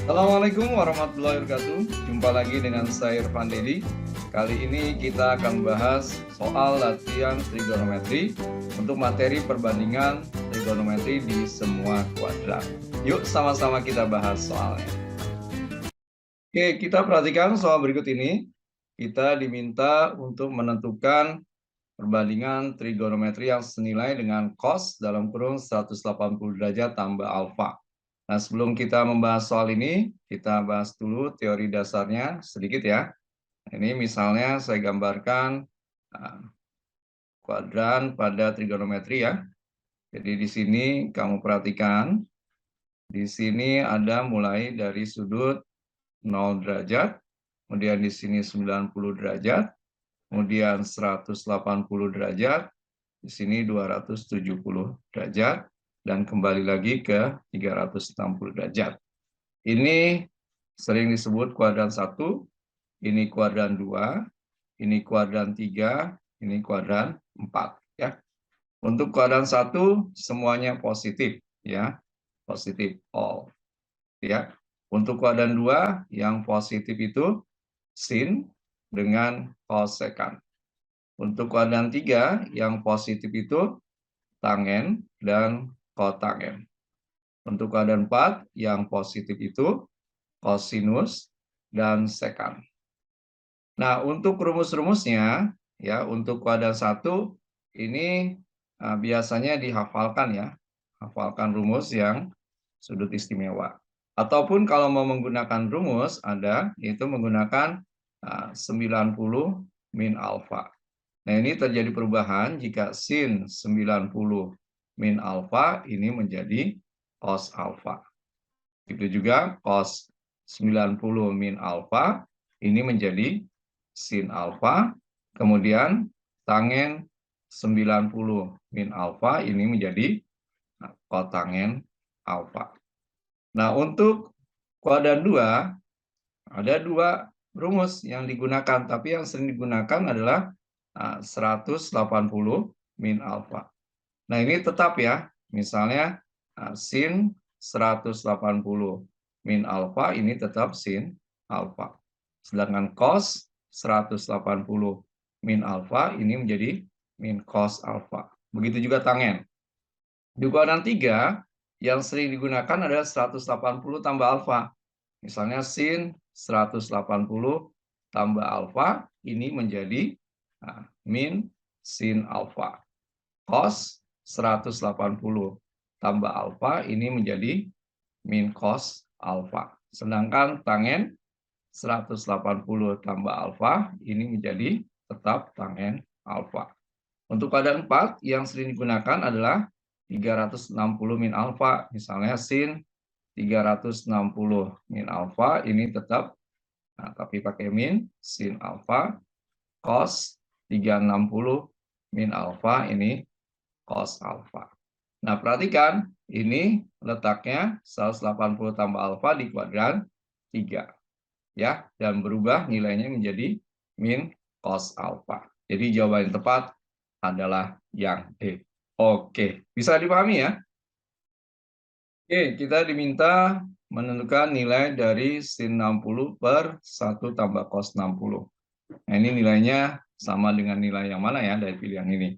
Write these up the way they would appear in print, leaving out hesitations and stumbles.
Assalamualaikum warahmatullahi wabarakatuh. Jumpa lagi dengan saya Irfan Dedi. Kali ini kita akan membahas soal latihan trigonometri untuk materi perbandingan trigonometri di semua kuadran. Yuk sama-sama kita bahas soalnya. Oke, kita perhatikan soal berikut ini. Kita diminta untuk menentukan perbandingan trigonometri yang senilai dengan cos dalam kurung 180 derajat tambah alfa. Nah, sebelum kita membahas soal ini, kita bahas dulu teori dasarnya sedikit ya. Ini misalnya saya gambarkan kuadran pada trigonometri ya. Jadi di sini kamu perhatikan, di sini ada mulai dari sudut 0 derajat, kemudian di sini 90 derajat, kemudian 180 derajat, di sini 270 derajat, dan kembali lagi ke 360 derajat. Ini sering disebut kuadran 1, ini kuadran 2, ini kuadran 3, ini kuadran 4. Ya. Untuk kuadran 1 semuanya positif, ya, positif all. Ya. Untuk kuadran 2 yang positif itu sin dengan kosekan. Untuk kuadran 3 yang positif itu tangen dan kotangen. Untuk kuadran 4 yang positif itu kosinus dan sekan. Nah, untuk rumus-rumusnya ya, untuk kuadran 1 ini biasanya dihafalkan ya. Hafalkan rumus yang sudut istimewa. Ataupun kalau mau menggunakan rumus ada yaitu menggunakan 90 min alfa. Nah, ini terjadi perubahan jika sin 90 min alfa ini menjadi cos alfa. Itu juga cos 90 min alfa ini menjadi sin alfa. Kemudian tangen 90 min alfa ini menjadi kotangen alfa. Nah, untuk kuadran 2 ada 2 rumus yang digunakan, tapi yang sering digunakan adalah 180 min alfa. Nah, ini tetap ya, misalnya sin 180 min alfa ini tetap sin alfa. Sedangkan cos 180 min alfa ini menjadi min cos alfa. Begitu juga tangen. Di kuadran 3 yang sering digunakan adalah 180 tambah alfa. Misalnya sin 180 tambah alfa ini menjadi min sin alfa. Cos 180 tambah alfa ini menjadi min cos alfa. Sedangkan tangen 180 tambah alfa ini menjadi tetap tangen alfa. Untuk kuadran 4 yang sering digunakan adalah 360 min alfa. Misalnya sin 360 min alfa ini tetap tapi pakai min sin alfa. Cos 360 min alfa ini cos alfa. Nah, perhatikan ini letaknya 180 tambah alfa di kuadran 3 ya, dan berubah nilainya menjadi min cos alfa. Jadi jawaban yang tepat adalah yang D. Oke, bisa dipahami ya? Oke, kita diminta menentukan nilai dari sin 60 per 1 tambah cos 60. Nah, ini nilainya sama dengan nilai yang mana ya dari pilihan ini.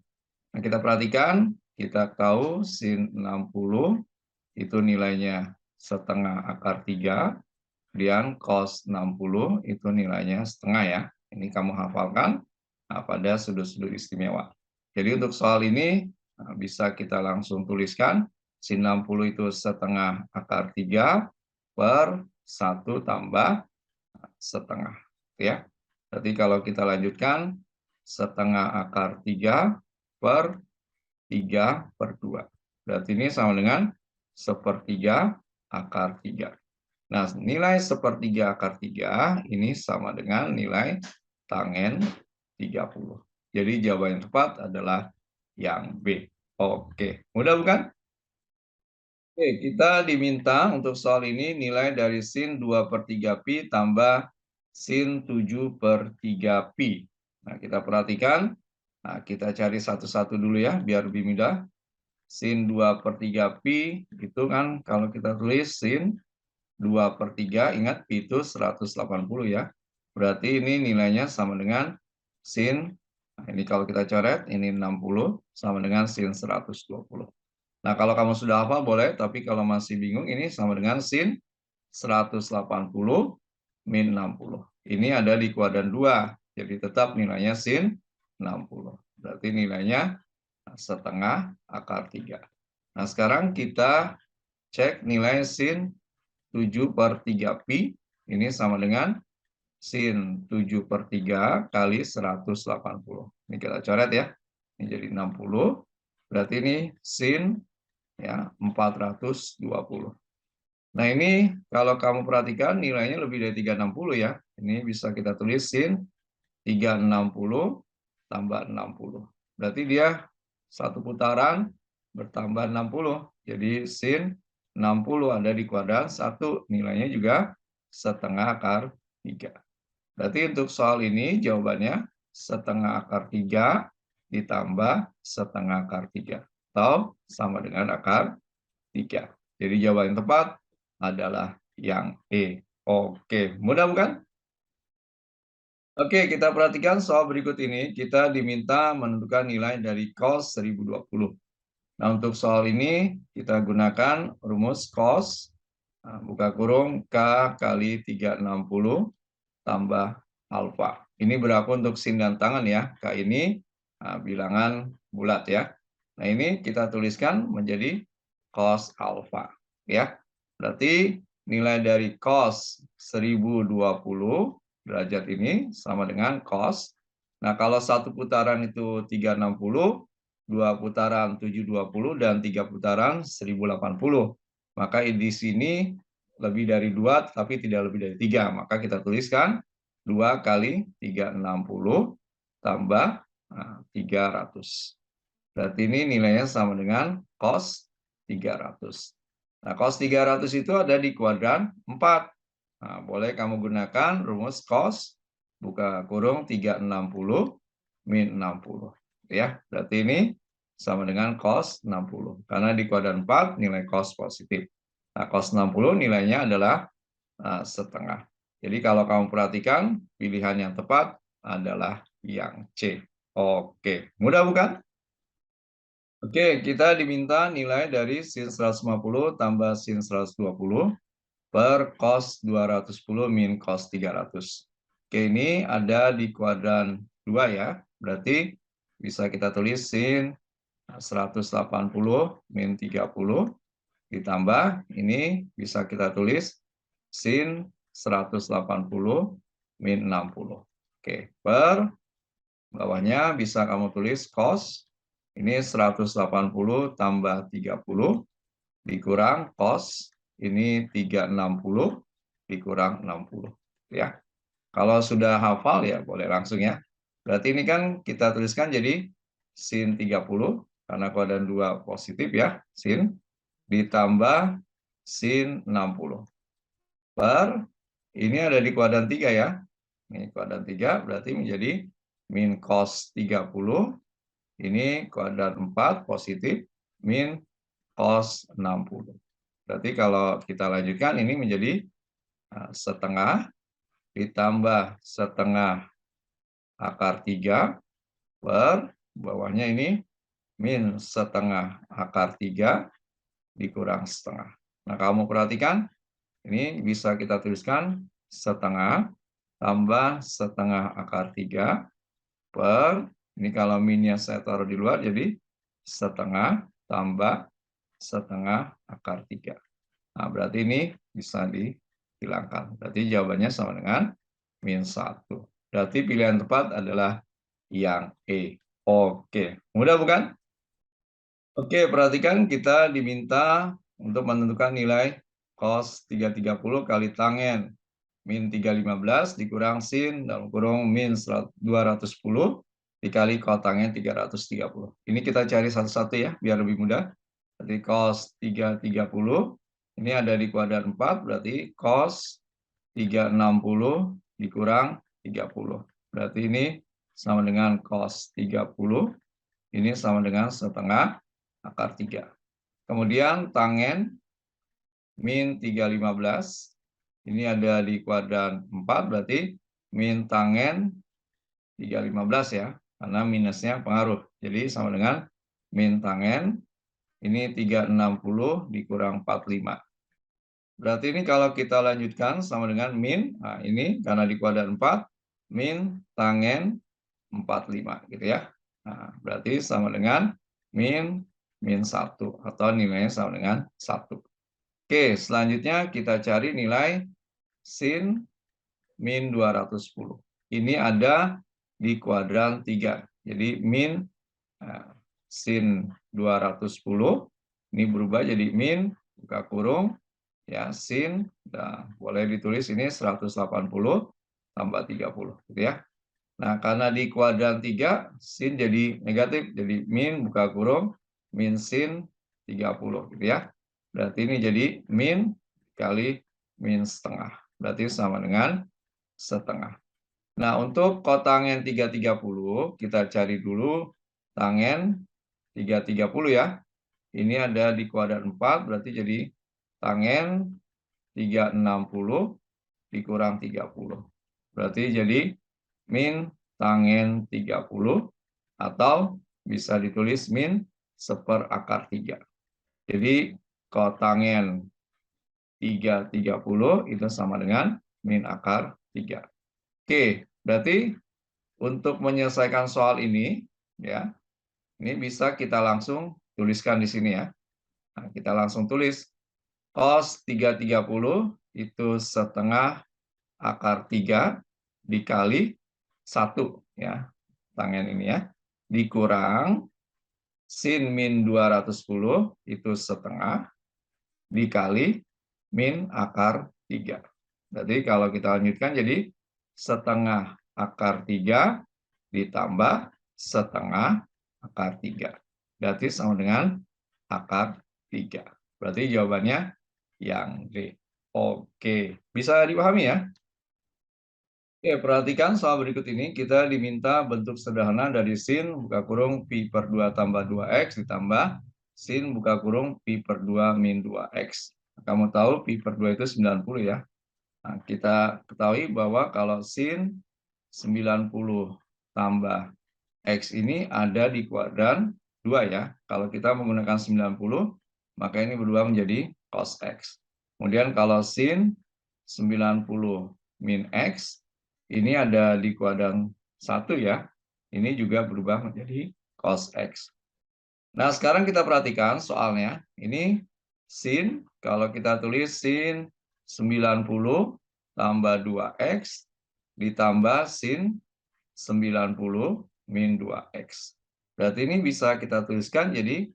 Nah, kita perhatikan, kita tahu sin 60 itu nilainya setengah akar 3, kemudian cos 60 itu nilainya setengah ya. Ini kamu hafalkan pada sudut-sudut istimewa. Jadi untuk soal ini bisa kita langsung tuliskan, sin 60 itu setengah akar 3 per 1 tambah setengah. Ya. Berarti kalau kita lanjutkan, setengah akar 3 per 3 per 2. Berarti ini sama dengan sepertiga akar 3. Nah, nilai sepertiga akar 3 ini sama dengan nilai tangen 30. Jadi jawaban yang tepat adalah yang B. Oke, mudah bukan? Oke, kita diminta untuk soal ini nilai dari sin 2/3 pi tambah sin 7/3 pi. Nah, kita perhatikan. Nah, kita cari satu-satu dulu ya, biar lebih mudah. Sin 2/3 pi itu kan kalau kita tulis sin 2/3, ingat pi itu 180 ya. Berarti ini nilainya sama dengan sin, nah ini kalau kita coret, ini 60 sama dengan sin 120. Nah, kalau kamu sudah hafal boleh, tapi kalau masih bingung, ini sama dengan sin 180 min 60. Ini ada di kuadran 2, jadi tetap nilainya sin 60. Berarti nilainya setengah akar 3. Nah, sekarang kita cek nilai sin 7/3 pi, ini sama dengan sin 7/3 kali 180. Ini kita coret ya, ini jadi 60, berarti ini sin ya 420. Nah, ini kalau kamu perhatikan nilainya lebih dari 360 ya. Ini bisa kita tulis sin 360 tambah 60. Berarti dia satu putaran bertambah 60. Jadi sin 60 ada di kuadran 1, nilainya juga setengah akar 3. Berarti untuk soal ini jawabannya setengah akar 3 ditambah setengah akar 3. Atau sama dengan akar 3. Jadi jawaban yang tepat adalah yang E. Oke, mudah bukan? Oke, kita perhatikan soal berikut ini. Kita diminta menentukan nilai dari cos 1020. Nah, untuk soal ini kita gunakan rumus cos, buka kurung, K kali 360 tambah alfa. Ini berlaku untuk sin dan tangan ya. K ini bilangan bulat ya. Nah, ini kita tuliskan menjadi cos alfa ya. Berarti nilai dari cos 1020 derajat ini sama dengan cos. Nah, kalau satu putaran itu 360, dua putaran 720, dan 3 putaran 1080. Maka di sini lebih dari 2, tapi tidak lebih dari 3. Maka kita tuliskan 2 kali 360 tambah 300. Berarti ini nilainya sama dengan cos 300. Nah, cos 300 itu ada di kuadran 4. Nah, boleh kamu gunakan rumus cos, buka kurung 360 min 60. Ya, berarti ini sama dengan cos 60. Karena di kuadran 4 nilai cos positif. Nah, cos 60 nilainya adalah setengah. Jadi kalau kamu perhatikan, pilihan yang tepat adalah yang C. Oke, mudah bukan? Oke, kita diminta nilai dari sin 150 tambah sin 120 per cos 210 min cos 300. Oke, ini ada di kuadran 2 ya. Berarti bisa kita tulis sin 180 min 30 ditambah, ini bisa kita tulis sin 180 min 60. Oke, per bawahnya bisa kamu tulis cos. Ini 180 tambah 30 dikurang cos, ini 360 dikurang 60. Ya. Kalau sudah hafal ya boleh langsung ya. Berarti ini kan kita tuliskan jadi sin 30, karena kuadran 2 positif ya, sin, ditambah sin 60. Per, ini ada di kuadran 3 ya. Ini kuadran 3 berarti menjadi min cos 30. Ini kuadran 4 positif min cos 60. Berarti kalau kita lanjutkan ini menjadi setengah ditambah setengah akar 3 per bawahnya ini min setengah akar 3 dikurang setengah. Nah, kamu perhatikan ini bisa kita tuliskan setengah tambah setengah akar 3 per, ini kalau minnya saya taruh di luar, jadi setengah tambah setengah akar 3. Nah, berarti ini bisa dihilangkan. Berarti jawabannya sama dengan min 1. Berarti pilihan tepat adalah yang E. Oke, mudah bukan? Oke, perhatikan kita diminta untuk menentukan nilai cos 330 kali tangen min 315 dikurang sin dalam kurung min 210 dikali kotangen 330. Ini kita cari satu-satu ya, biar lebih mudah. Jadi cos 330, ini ada di kuadran 4, berarti cos 360 dikurang 30. Berarti ini sama dengan cos 30, ini sama dengan setengah akar 3. Kemudian tangen min 315, Ini ada di kuadran 4, berarti min tangen 3,15 ya, karena minusnya pengaruh. Jadi sama dengan min tangen, ini 360 dikurang 45. Berarti ini kalau kita lanjutkan sama dengan min, nah ini karena di kuadran 4, min tangen 45 gitu ya. Nah, berarti sama dengan min 1 atau nilainya sama dengan 1. Oke, selanjutnya kita cari nilai sin min 210. Ini ada di kuadran 3. Jadi min sin 210 ini berubah jadi min buka kurung ya sin, nah, boleh ditulis ini 180 tambah 30 gitu ya. Nah, karena di kuadran 3 sin jadi negatif, jadi min buka kurung min sin 30 gitu ya. Berarti ini jadi min kali min setengah. Berarti sama dengan setengah. Nah, untuk kotangen 330 kita cari dulu tangen 330 ya. Ini ada di kuadran 4, berarti jadi tangen 360 dikurang 30. Berarti jadi min tangen 30 atau bisa ditulis min 1/3. Jadi kotangen 330 itu sama dengan min akar 3. Oke, berarti untuk menyelesaikan soal ini ya, ini bisa kita langsung tuliskan di sini ya. Nah, kita langsung tulis cos 330 itu setengah akar 3 dikali 1 ya. Tangen ini ya. Dikurang sin min 210 itu setengah dikali min akar 3. Berarti kalau kita lanjutkan jadi setengah akar 3 ditambah setengah akar 3. Berarti sama dengan akar 3. Berarti jawabannya yang D. Oke, bisa dipahami ya? Oke, perhatikan soal berikut ini. Kita diminta bentuk sederhana dari sin buka kurung pi per 2 tambah 2x ditambah sin buka kurung pi per 2 min 2x. Kamu tahu pi per 2 itu 90 ya. Nah, kita ketahui bahwa kalau sin 90 tambah x ini ada di kuadran 2 ya. Kalau kita menggunakan 90, maka ini berubah menjadi cos x. Kemudian kalau sin 90 min x, ini ada di kuadran 1 ya. Ini juga berubah menjadi cos x. Nah, sekarang kita perhatikan soalnya. Ini sin, kalau kita tulis sin 90 tambah 2x ditambah sin 90 min 2x. Berarti ini bisa kita tuliskan jadi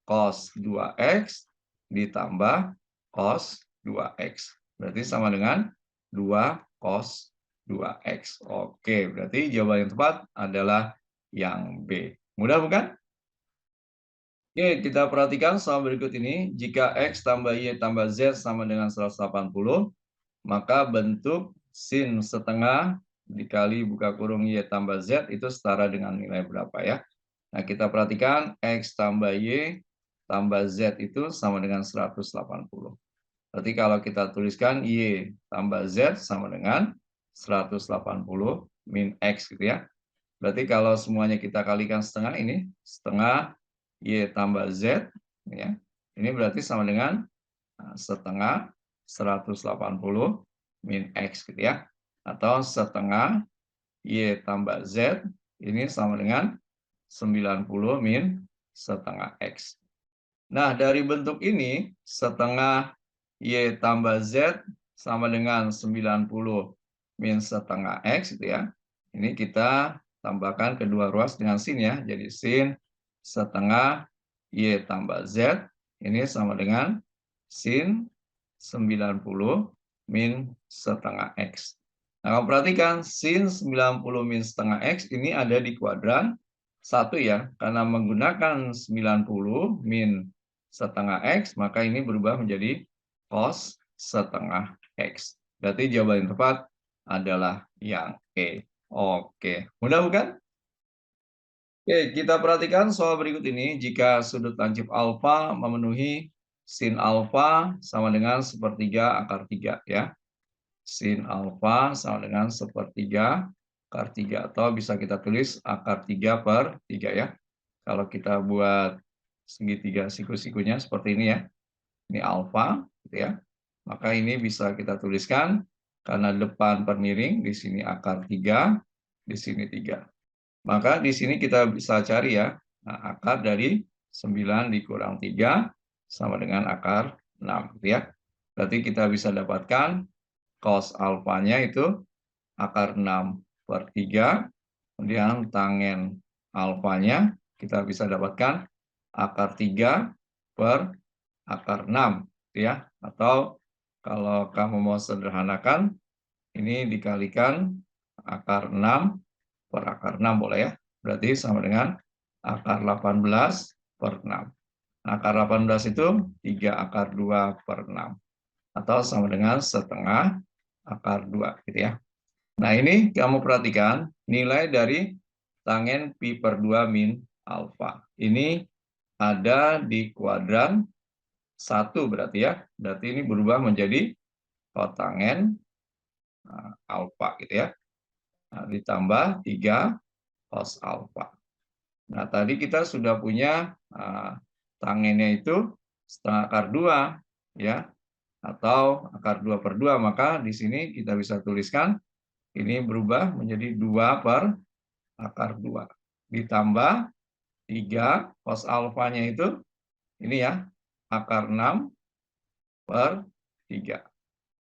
cos 2x ditambah cos 2x. Berarti sama dengan 2 cos 2x. Oke, berarti jawaban yang tepat adalah yang B. Mudah bukan? Oke, kita perhatikan soal berikut ini. Jika X tambah Y tambah Z sama dengan 180, maka bentuk sin setengah dikali buka kurung Y tambah Z itu setara dengan nilai berapa ya? Nah, kita perhatikan X tambah Y tambah Z itu sama dengan 180. Berarti kalau kita tuliskan Y tambah Z sama dengan 180 min X gitu ya. Berarti kalau semuanya kita kalikan setengah ini, setengah Y tambah Z, ya, ini berarti sama dengan setengah 180 min X gitu ya. Atau setengah Y tambah Z, ini sama dengan 90 min setengah X. Nah, dari bentuk ini, setengah Y tambah Z sama dengan 90 min setengah X gitu ya. Ini kita tambahkan kedua ruas dengan sin ya. Jadi sin setengah Y tambah Z ini sama dengan sin 90 min setengah X. Nah, kamu perhatikan sin 90 min setengah X ini ada di kuadran 1 ya. Karena menggunakan 90 min setengah X, maka ini berubah menjadi cos setengah X. Berarti jawaban yang tepat adalah yang E. Oke, mudah bukan? Oke, kita perhatikan soal berikut ini. Jika sudut lancip alfa memenuhi sin alfa sama dengan 1/3 akar 3 ya. sin alfa sama dengan 1/3 akar 3. Atau bisa kita tulis akar 3/3 ya. Kalau kita buat segitiga siku-sikunya seperti ini ya. Ini alfa, gitu ya. Maka ini bisa kita tuliskan karena depan per miring, di sini akar 3, di sini 3. Maka di sini kita bisa cari ya, akar dari 9 dikurang 3 sama dengan akar 6, gitu ya. Berarti kita bisa dapatkan cos alfanya itu akar 6/3, kemudian tangen alfanya kita bisa dapatkan akar 3 per akar 6, gitu ya. Atau kalau kamu mau sederhanakan, ini dikalikan akar 6 per akar 6 boleh ya. Berarti sama dengan akar 18/6. Akar 18 itu 3 akar 2/6. Atau sama dengan setengah akar 2, gitu ya. Nah, ini kamu perhatikan nilai dari tangen pi per 2 min alfa. Ini ada di kuadran 1 berarti ya. Berarti ini berubah menjadi kotangen alfa gitu ya. Nah, ditambah 3 cos alfa. Nah, tadi kita sudah punya tangennya itu setengah akar 2 ya, atau akar 2/2, maka di sini kita bisa tuliskan ini berubah menjadi 2 per akar 2 ditambah 3 cos alfanya itu ini ya, akar 6/3.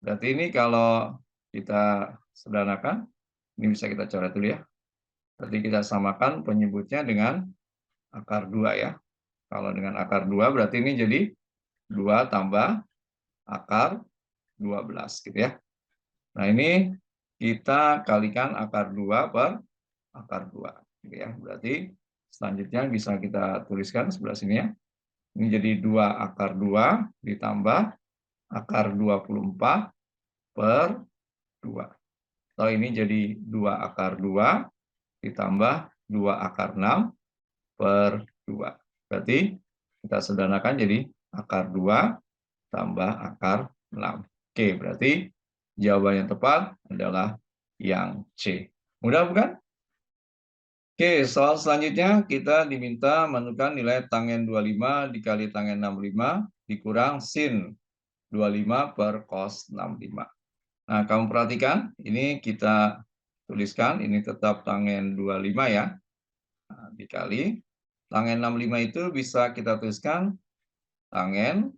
Berarti ini kalau kita sederhanakan, ini bisa kita coret dulu ya. Berarti kita samakan penyebutnya dengan akar 2 ya. Kalau dengan akar 2 berarti ini jadi 2 tambah akar 12 gitu ya. Nah, ini kita kalikan akar 2 per akar 2 gitu ya. Berarti selanjutnya bisa kita tuliskan sebelah sini ya. Ini jadi 2 akar 2 ditambah akar 24/2. Atau ini jadi 2 akar 2 ditambah 2 akar 6/2. Berarti kita sederhanakan jadi akar 2 tambah akar 6. Oke, berarti jawaban yang tepat adalah yang C. Mudah bukan? Oke, soal selanjutnya kita diminta menentukan nilai tangen 25 dikali tangen 65 dikurang sin 25 per cos 65. Nah, kamu perhatikan, ini kita tuliskan, ini tetap tangen 25 ya. Nah, dikali tangen 65 itu bisa kita tuliskan tangen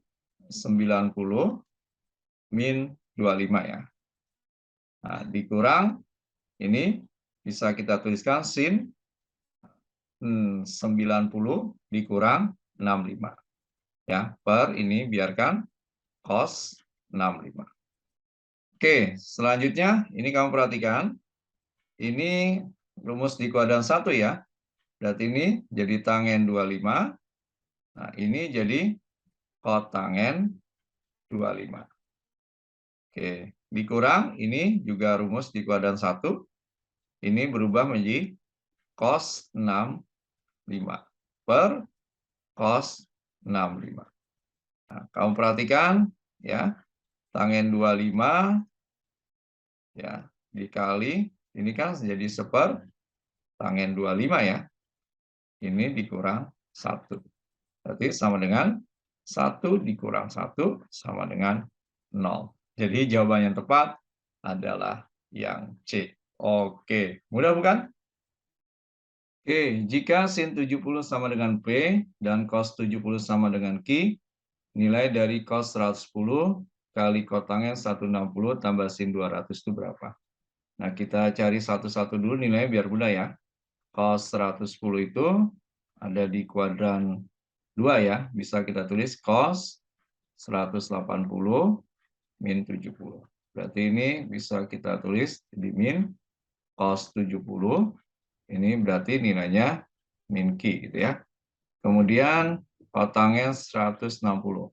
90 min 25 ya. Nah, dikurang ini bisa kita tuliskan sin 90 dikurang 65 ya, per ini biarkan cos 65. Oke, selanjutnya ini kamu perhatikan, ini rumus di kuadran 1 ya. Berarti ini jadi tangen 25. Nah, ini jadi kotangen 25. Oke, dikurang ini juga rumus di kuadran 1. Ini berubah menjadi cos 65 per cos 65. Nah, kamu perhatikan ya, tangen 25 ya dikali ini kan jadi seper tangen 25 ya. Ini dikurang 1. Berarti sama dengan 1 dikurang 1 sama dengan 0. Jadi jawaban yang tepat adalah yang C. Oke, mudah bukan? Oke, jika sin 70 sama dengan P dan cos 70 sama dengan Q, nilai dari cos 110 kali kotangen 160 tambah sin 200 itu berapa? Nah, kita cari satu-satu dulu nilainya biar mudah ya. Cos 110 itu ada di kuadran 2 ya. Bisa kita tulis cos 180 min 70. Berarti ini bisa kita tulis di min cos 70. Ini berarti nilainya min Q gitu ya. Kemudian kotangen 160.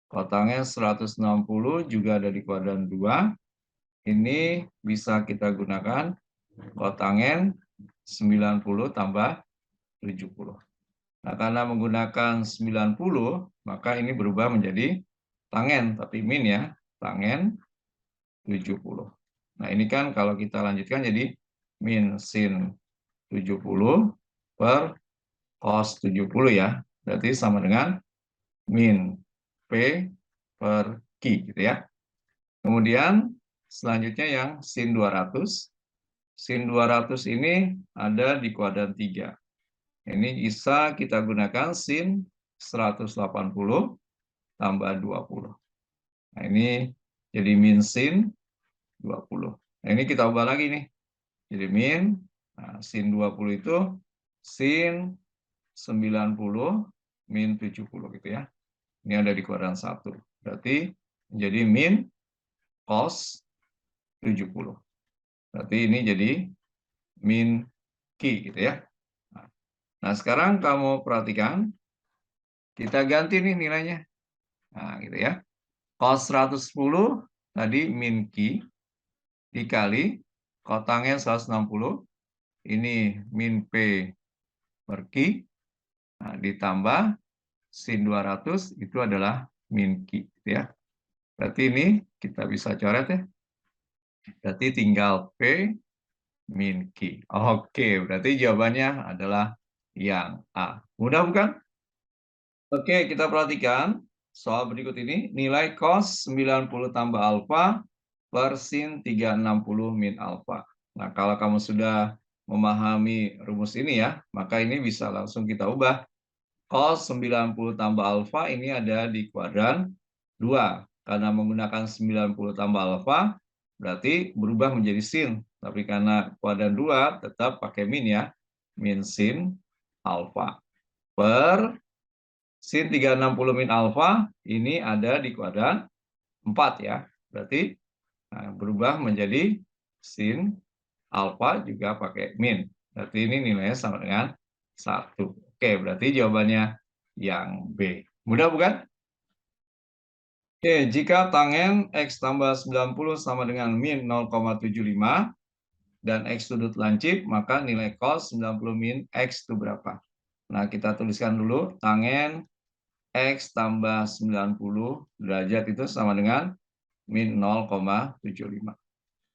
Kotangen 160 juga ada di kuadran 2. Ini bisa kita gunakan kotangen 90 tambah 70. Nah, karena menggunakan 90, maka ini berubah menjadi tangen, tapi min ya. Tangen 70. Nah, ini kan kalau kita lanjutkan jadi min sin 70 per cos 70 ya. Berarti sama dengan min P per Q gitu ya. Kemudian selanjutnya yang sin 200. Sin 200 ini ada di kuadran 3. Ini bisa kita gunakan sin 180 tambah 20. Nah, ini jadi min sin 20. Nah, ini kita ubah lagi nih. Jadi min, nah, sin 20 itu sin 90 min 70 gitu ya. Ini ada di kuadran 1. Berarti menjadi min cos 70. Berarti ini jadi min Q gitu ya. Nah, sekarang kamu perhatikan, kita ganti nih nilainya. Nah, gitu ya. Cos 110 tadi min Q dikali kotangnya 160, ini min P per Q, nah, ditambah sin 200 itu adalah min Q gitu ya. Berarti ini kita bisa coret ya. Berarti tinggal P min Q. Oke, berarti jawabannya adalah yang A. Mudah bukan? Oke, kita perhatikan soal berikut ini. Nilai cos 90 tambah alfa per sin 360 min alfa. Nah, kalau kamu sudah memahami rumus ini ya, maka ini bisa langsung kita ubah. Cos 90 tambah alfa ini ada di kuadran 2. Karena menggunakan 90 tambah alfa, berarti berubah menjadi sin. Tapi karena kuadran 2, tetap pakai min ya. Min sin alfa. Per sin 360 min alfa ini ada di kuadran 4 ya. Berarti berubah menjadi sin alfa juga pakai min. Berarti ini nilainya sama dengan 1. Oke, berarti jawabannya yang B. Mudah bukan? Oke, jika tangen X tambah 90 sama dengan min 0,75 dan X sudut lancip, maka nilai cos 90 min X itu berapa? Nah, kita tuliskan dulu tangen X tambah 90 derajat itu sama dengan min 0,75.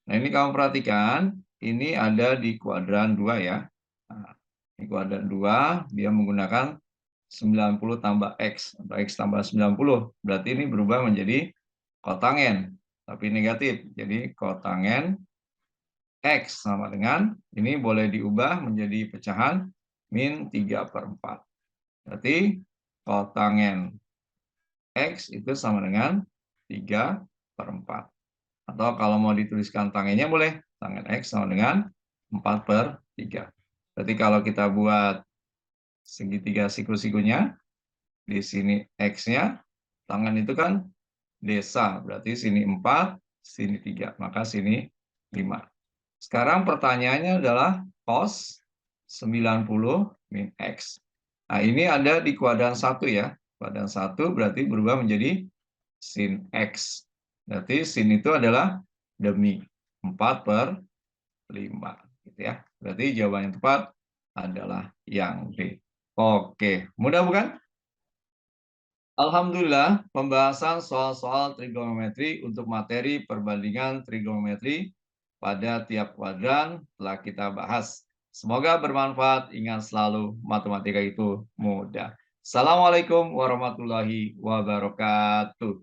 Nah, ini kamu perhatikan, ini ada di kuadran 2 ya. Nah, di kuadran 2, dia menggunakan 90 tambah X, atau X tambah 90. Berarti ini berubah menjadi kotangen, tapi negatif. Jadi kotangen X sama dengan, ini boleh diubah menjadi pecahan min 3/4. Berarti kotangen X itu sama dengan 3/4. Atau kalau mau dituliskan tangennya boleh, tangen X sama dengan 4/3. Berarti kalau kita buat segitiga siku-sikunya, di sini X-nya, tangan itu kan desa, berarti sini 4, sini 3, maka sini 5. Sekarang pertanyaannya adalah cos 90 min X. Nah, ini ada di kuadran 1 ya. Kuadran 1 berarti berubah menjadi sin X. Berarti sin itu adalah demi 4/5. Gitu ya. Berarti jawaban yang tepat adalah yang B. Oke, mudah bukan? Alhamdulillah, pembahasan soal-soal trigonometri untuk materi perbandingan trigonometri pada tiap kuadran telah kita bahas. Semoga bermanfaat. Ingat selalu, matematika itu mudah. Assalamualaikum warahmatullahi wabarakatuh.